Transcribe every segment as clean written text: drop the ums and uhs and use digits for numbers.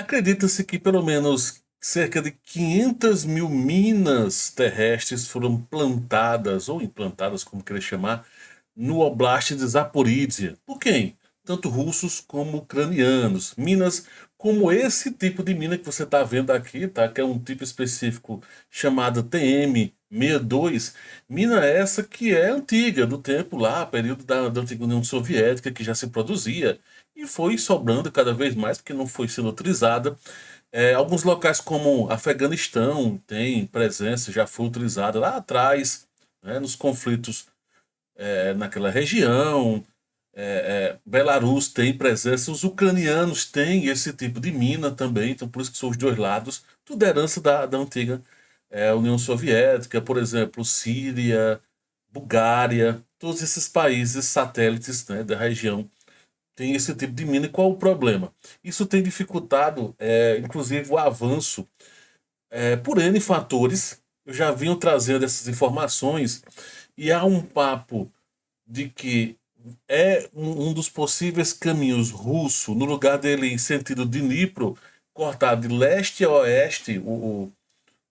Acredita-se que pelo menos cerca de 500 mil minas terrestres foram plantadas, ou implantadas, como querer chamar, no Oblast de Zaporízhia. Por quem? Tanto russos como ucranianos. Minas como esse tipo de mina que você está vendo aqui, tá? Que é um tipo específico chamado TM-62. Mina essa que é antiga, do tempo lá, período da antiga União Soviética, que já se produzia e foi sobrando cada vez mais porque não foi sendo utilizada. Alguns locais como Afeganistão tem presença, já foi utilizada lá atrás, né, nos conflitos naquela região. Belarus tem presença, os ucranianos têm esse tipo de mina também, então por isso que são os dois lados, tudo herança da antiga União Soviética, por exemplo, Síria, Bulgária, todos esses países satélites, né, da região tem esse tipo de mina. E qual o problema? Isso tem dificultado, inclusive, o avanço por N fatores. Eu já vinha trazendo essas informações e há um papo de que é um dos possíveis caminhos russo, no lugar dele em sentido de Dnipro, cortar de leste a oeste,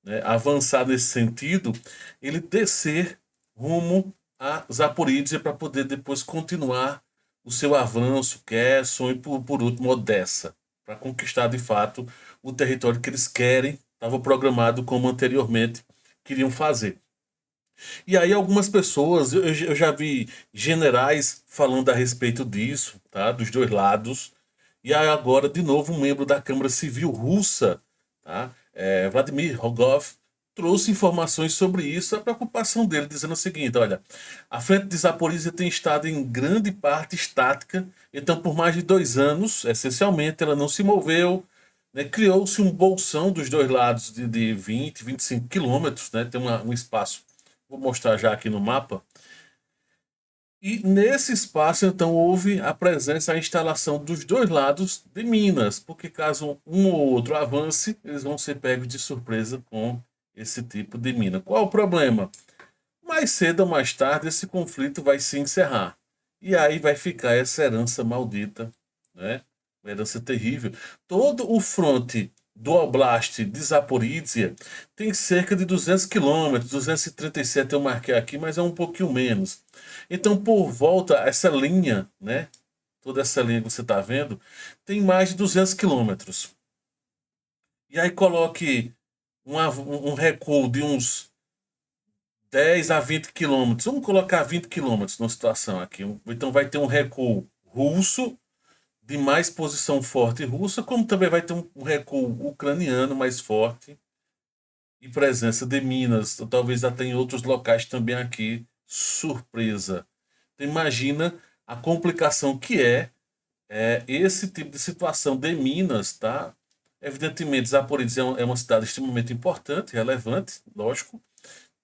né, avançar nesse sentido, ele descer rumo a Zaporízhia para poder depois continuar o seu avanço, Kherson e por último Odessa, para conquistar de fato o território que eles querem, estava programado como anteriormente queriam fazer. E aí algumas pessoas, eu já vi generais falando a respeito disso, tá? Dos dois lados. E aí agora, de novo, um membro da Câmara Civil Russa, tá? Vladimir Rogov, trouxe informações sobre isso, a preocupação dele, dizendo o seguinte: olha, a frente de Zaporizhia tem estado em grande parte estática, então por mais de 2 anos, essencialmente, ela não se moveu, né? Criou-se um bolsão dos dois lados de 20, 25 quilômetros, né? Tem um espaço, vou mostrar já aqui no mapa. E nesse espaço, então, houve a presença, a instalação dos dois lados de minas, porque caso um ou outro avance, eles vão ser pegos de surpresa com esse tipo de mina. Qual o problema? Mais cedo ou mais tarde, esse conflito vai se encerrar. E aí vai ficar essa herança maldita, né? Uma herança terrível. Todo o fronte do Oblast de Zaporizhia tem cerca de 200 quilômetros, 237 eu marquei aqui, mas é um pouquinho menos. Então, por volta, essa linha, né? Toda essa linha que você está vendo, tem mais de 200 quilômetros. E aí coloque um recuo de uns 10 a 20 quilômetros. Vamos colocar 20 quilômetros numa situação aqui. Então vai ter um recuo russo, de mais posição forte russa, como também vai ter um recuo ucraniano mais forte e presença de minas, talvez até em outros locais também aqui. Surpresa. Então, imagina a complicação que é esse tipo de situação de Minas, tá? Evidentemente, Zaporizhia é uma cidade extremamente importante, relevante, lógico.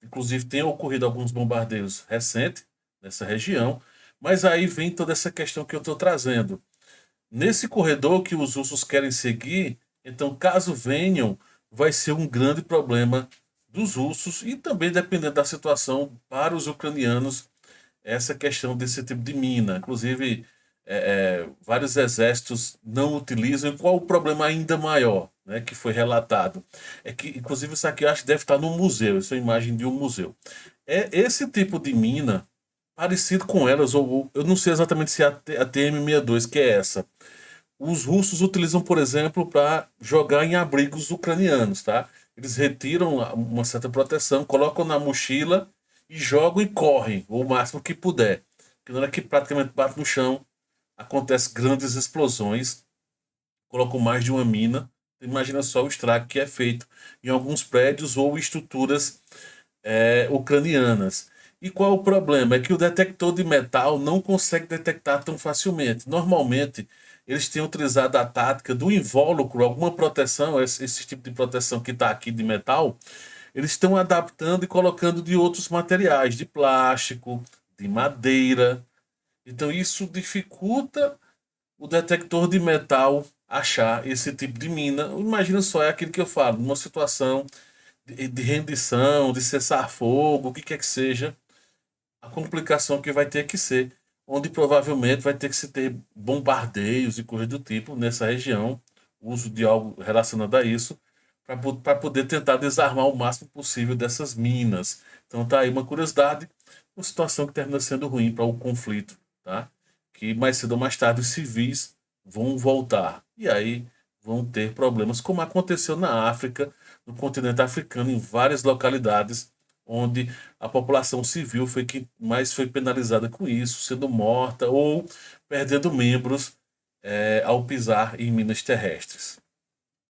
Inclusive, tem ocorrido alguns bombardeios recentes nessa região. Mas aí vem toda essa questão que eu estou trazendo. Nesse corredor que os russos querem seguir, então, caso venham, vai ser um grande problema dos russos e também, dependendo da situação, para os ucranianos, essa questão desse tipo de mina. Inclusive, vários exércitos não utilizam. E qual o problema ainda maior, né, que foi relatado? É que, inclusive, isso aqui eu acho que deve estar no museu. Isso é a imagem de um museu. É esse tipo de mina, parecido com elas, ou eu não sei exatamente se é a TM-62, que é essa. Os russos utilizam, por exemplo, para jogar em abrigos ucranianos, tá? Eles retiram uma certa proteção, colocam na mochila e jogam e correm o máximo que puder. Porque na hora que praticamente bate no chão, acontece grandes explosões, colocam mais de uma mina. Imagina só o estrago que é feito em alguns prédios ou estruturas ucranianas. E qual o problema? É que o detector de metal não consegue detectar tão facilmente. Normalmente, eles têm utilizado a tática do invólucro, alguma proteção, esse tipo de proteção que está aqui de metal, eles estão adaptando e colocando de outros materiais, de plástico, de madeira. Então, isso dificulta o detector de metal achar esse tipo de mina. Imagina só, é aquilo que eu falo, numa situação de rendição, de cessar-fogo, o que quer que seja, a complicação que vai ter que ser, onde provavelmente vai ter que se ter bombardeios e coisas do tipo nessa região. uso de algo relacionado a isso, para poder tentar desarmar o máximo possível dessas minas. Então tá aí uma curiosidade, uma situação que termina sendo ruim para o conflito, tá? Que mais cedo ou mais tarde os civis vão voltar. E aí vão ter problemas, como aconteceu na África, no continente africano, em várias localidades, onde a população civil foi que mais foi penalizada com isso, sendo morta ou perdendo membros ao pisar em minas terrestres.